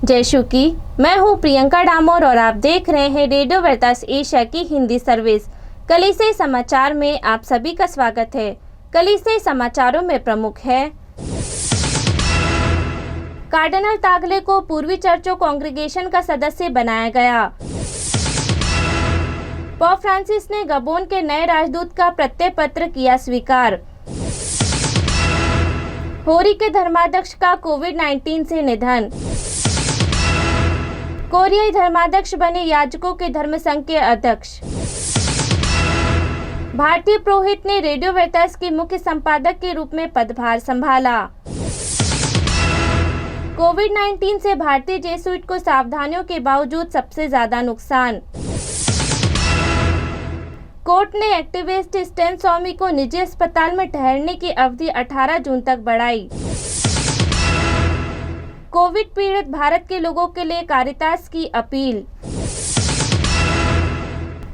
जयशु की मैं हूँ प्रियंका डामोर और आप देख रहे हैं रेडियो वेरतास एशिया की हिंदी सर्विस। कलिसे समाचार में आप सभी का स्वागत है। कलिसे समाचारों में प्रमुख है, कार्डिनल तागले को पूर्वी चर्चों कांग्रेगेशन का सदस्य बनाया गया। पोप फ्रांसिस ने गबोन के नए राजदूत का प्रत्यय पत्र किया स्वीकार। होरी के धर्माध्यक्ष का कोविड-19 से निधन। कोरियाई धर्माध्यक्ष बने याजकों के धर्म संघ के अध्यक्ष। भारतीय पुरोहित ने रेडियो वेरतास के मुख्य संपादक के रूप में पदभार संभाला। कोविड-19 से भारतीय जेसुइट को सावधानियों के बावजूद सबसे ज्यादा नुकसान। कोर्ट ने एक्टिविस्ट स्टैन स्वामी को निजी अस्पताल में ठहरने की अवधि 18 जून तक बढ़ाई। कोविड पीड़ित भारत के लोगों के लिए कारितास की अपील।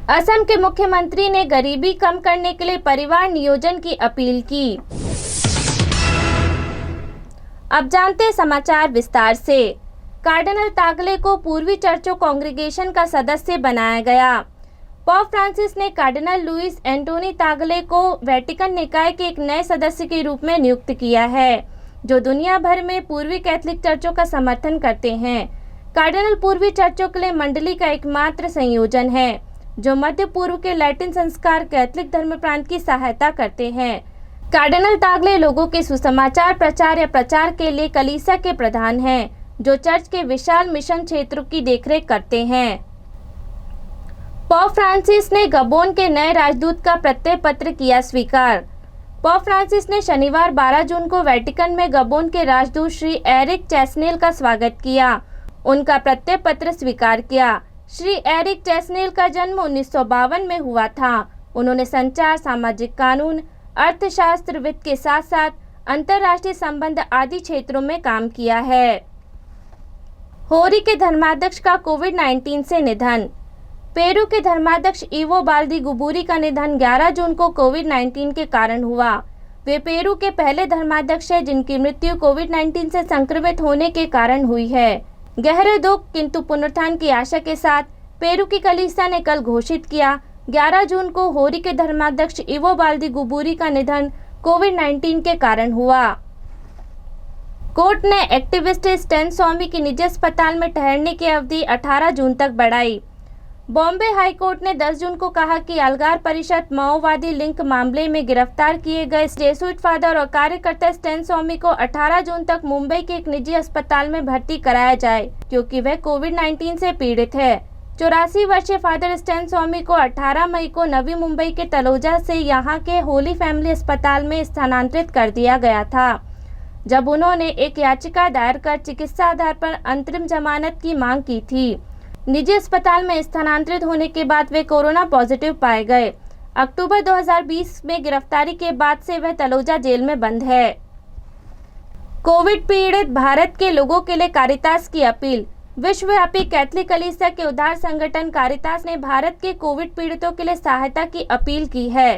असम के मुख्यमंत्री ने गरीबी कम करने के लिए परिवार नियोजन की अपील की। अब जानते हैं समाचार विस्तार से। कार्डिनल तागले को पूर्वी चर्चों कांग्रेगेशन का सदस्य बनाया गया। पोप फ्रांसिस ने कार्डिनल लुइस एंटोनी तागले को वेटिकन निकाय के एक नए सदस्य के रूप में नियुक्त किया है, जो दुनिया भर में पूर्वी कैथोलिक चर्चों का समर्थन करते हैं। कार्डिनल पूर्वी चर्चों के लिए मंडली का एकमात्र संयोजन है, जो मध्य पूर्व के लैटिन संस्कार कैथोलिक धर्म प्रांत की सहायता करते हैं। कार्डिनल तागले लोगों के सुसमाचार प्रचार या प्रचार के लिए कलीसिया के प्रधान हैं, जो चर्च के विशाल मिशन क्षेत्रों की देखरेख करते हैं। पोप फ्रांसिस ने गबोन के नए राजदूत का प्रत्यय पत्र किया स्वीकार। पोप फ्रांसिस ने शनिवार 12 जून को वेटिकन में गबोन के राजदूत श्री एरिक चैसनेल का स्वागत किया, उनका प्रत्यय पत्र स्वीकार किया। श्री एरिक चैसनेल का जन्म 1952 में हुआ था। उन्होंने संचार, सामाजिक कानून, अर्थशास्त्र, वित्त के साथ साथ अंतर्राष्ट्रीय संबंध आदि क्षेत्रों में काम किया है। होरी के धर्माध्यक्ष का कोविड-19 से निधन। पेरू के धर्माध्यक्ष इवो बाल्दी गुबूरी का निधन 11 जून को कोविड-19 के कारण हुआ। वे पेरू के पहले धर्माध्यक्ष हैं जिनकी मृत्यु कोविड-19 से संक्रमित होने के कारण हुई है। गहरे दुख किंतु पुनरुत्थान की आशा के साथ पेरू की कलीसिया ने कल घोषित किया, 11 जून को होरी के धर्माध्यक्ष इवो बाल्दी गुबूरी का निधन कोविड-19 के कारण हुआ। कोर्ट ने एक्टिविस्ट स्टैन स्वामी की निजी अस्पताल में ठहरने की अवधि 18 जून तक बढ़ाई। बॉम्बे हाई कोर्ट ने 10 जून को कहा कि अलगार परिषद माओवादी लिंक मामले में गिरफ्तार किए गए जेसुइट फादर और कार्यकर्ता स्टैन स्वामी को 18 जून तक मुंबई के एक निजी अस्पताल में भर्ती कराया जाए, क्योंकि वह कोविड-19 से पीड़ित है। 84 वर्षीय फादर स्टैन स्वामी को 18 मई को नवी मुंबई के तलोजा से यहां के होली फैमिली अस्पताल में स्थानांतरित कर दिया गया था, जब उन्होंने एक याचिका दायर कर चिकित्सा आधार पर अंतरिम जमानत की मांग की थी। निजी अस्पताल में स्थानांतरित होने के बाद वे कोरोना पॉजिटिव पाए गए। अक्टूबर 2020 में गिरफ्तारी के बाद से वह तलोजा जेल में बंद है। कोविड पीड़ित भारत के लोगों के लिए कारितास की अपील। विश्वव्यापी कैथोलिक कलीसिया के उद्धार संगठन कारितास ने भारत के कोविड पीड़ितों के लिए सहायता की अपील की है।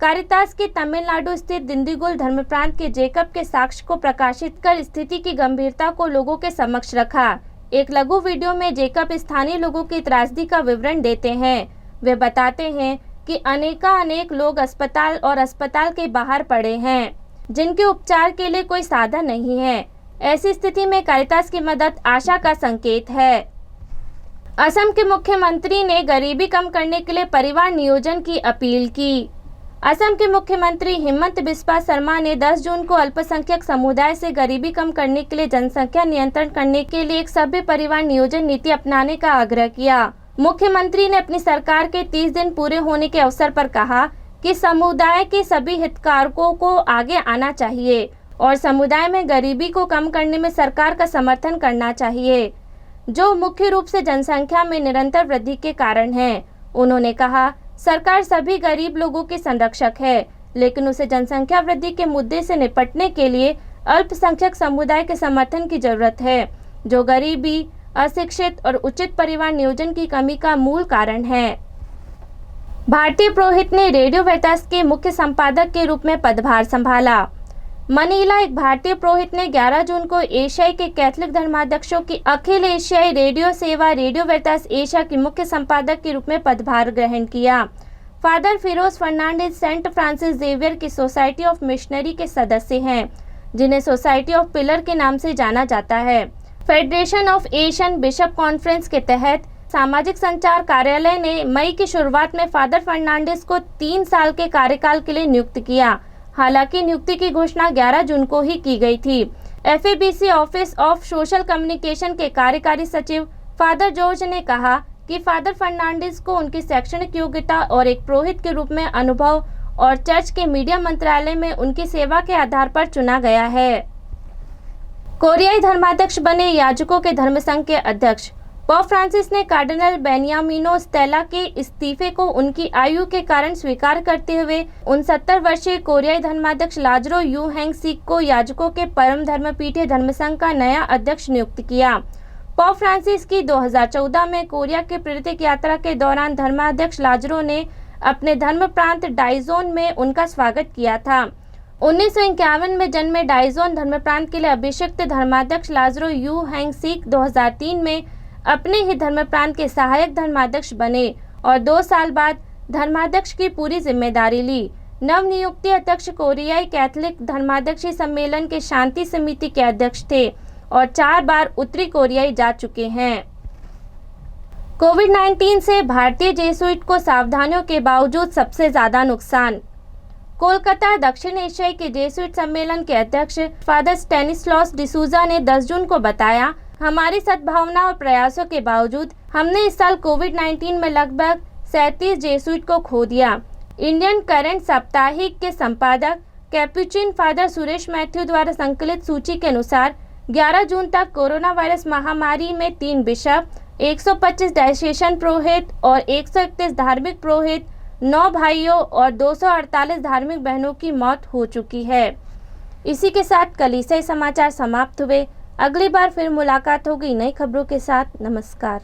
कारितास के तमिलनाडु स्थित दिंडीगुल धर्म प्रांत के जेकब के साक्ष्य को प्रकाशित कर स्थिति की गंभीरता को लोगों के समक्ष रखा। एक लघु वीडियो में जेकब स्थानीय लोगों की त्रासदी का विवरण देते हैं। वे बताते हैं कि अनेक लोग अस्पताल के बाहर पड़े हैं, जिनके उपचार के लिए कोई साधन नहीं है। ऐसी स्थिति में कारितास की मदद आशा का संकेत है। असम के मुख्यमंत्री ने गरीबी कम करने के लिए परिवार नियोजन की अपील की। असम के मुख्यमंत्री हिमंत बिस्वा शर्मा ने 10 जून को अल्पसंख्यक समुदाय से गरीबी कम करने के लिए जनसंख्या नियंत्रण करने के लिए एक सभ्य परिवार नियोजन नीति अपनाने का आग्रह किया। मुख्यमंत्री ने अपनी सरकार के 30 दिन पूरे होने के अवसर पर कहा कि समुदाय के सभी हितधारकों को आगे आना चाहिए और समुदाय में गरीबी को कम करने में सरकार का समर्थन करना चाहिए, जो मुख्य रूप से जनसंख्या में निरंतर वृद्धि के कारण है। उन्होंने कहा, सरकार सभी गरीब लोगों की संरक्षक है, लेकिन उसे जनसंख्या वृद्धि के मुद्दे से निपटने के लिए अल्पसंख्यक समुदाय के समर्थन की जरूरत है, जो गरीबी, अशिक्षित और उचित परिवार नियोजन की कमी का मूल कारण है। भारतीय पुरोहित ने रेडियो वेरतास के मुख्य संपादक के रूप में पदभार संभाला। मनीला एक भारतीय पुरोहित ने 11 जून को एशिया के कैथोलिक धर्माध्यक्षों की अखिल एशियाई रेडियो सेवा रेडियो वेरितास एशिया के मुख्य संपादक के रूप में पदभार ग्रहण किया। Father Firoz Fernandes saint Francis Xavier की सोसाइटी ऑफ मिशनरी के सदस्य हैं, जिन्हें सोसाइटी ऑफ पिलर के नाम से जाना जाता है। Federation of Asian bishop conference के तहत सामाजिक संचार कार्यालय ने मई की शुरुआत में फादर फर्नांडिस को 3 साल के कार्यकाल के लिए नियुक्त किया। हालांकि नियुक्ति की घोषणा 11 जून को ही की गई थी। FABC office of social communication के कार्यकारी सचिव फादर जॉर्ज ने कहा कि फादर फर्नांडिस को उनकी शैक्षणिक योग्यता और एक पुरोहित के रूप में अनुभव और चर्च के मीडिया मंत्रालय में उनकी सेवा के आधार पर चुना गया है। कोरियाई धर्माध्यक्ष बने याजकों के धर्मसंघ के अध्यक्ष पोप फ्रांसिस ने कार्डिनल बेनियामिनो स्टेला के इस्तीफे को उनकी आयु के कारण स्वीकार करते हुए 69 वर्षीय कोरियाई धर्माध्यक्ष लाजरो यू हेंग सिक को याजकों के परम धर्मपीठीय धर्मसंघ का नया अध्यक्ष नियुक्त किया। पोप फ्रांसिस की 2014 में कोरिया की प्रतीक यात्रा के दौरान धर्माध्यक्ष लाजरो ने अपने धर्म प्रांत डाइजोन में उनका स्वागत किया था। 1951 में जन्मे डाइजोन धर्म प्रांत के लिए अभिषिक्त धर्माध्यक्ष लाजरो यू हेंग सिक 2003 में अपने ही धर्म प्रांत के सहायक धर्माध्यक्ष बने और 2 साल बाद धर्माध्यक्ष की पूरी जिम्मेदारी ली। नवनियुक्त अध्यक्ष कोरियाई कैथोलिक धर्माध्यक्षीय सम्मेलन के शांति समिति के अध्यक्ष थे और 4 बार उत्तरी कोरियाई जा चुके हैं। कोविड-19 से भारतीय जेसुइट को सावधानियों के बावजूद सबसे ज्यादा नुकसान। कोलकाता दक्षिण एशियाई के जेसुइट सम्मेलन के अध्यक्ष फादर स्टेनिस्लॉस डिसूजा ने 10 जून को बताया, हमारी सद्भावना और प्रयासों के बावजूद हमने इस साल कोविड-19 में लगभग 37 जेसुइट को खो दिया। इंडियन करंट साप्ताहिक के संपादक कैपुचिन फादर सुरेश मैथ्यू द्वारा संकलित सूची के अनुसार 11 जून तक कोरोना वायरस महामारी में 3 बिशप, 125 डायसेशन पुरोहित और 131 धार्मिक पुरोहित, 9 भाइयों और 248 धार्मिक बहनों की मौत हो चुकी है। इसी के साथ कलीसियाई समाचार समाप्त हुए। अगली बार फिर मुलाकात होगी नई खबरों के साथ। नमस्कार।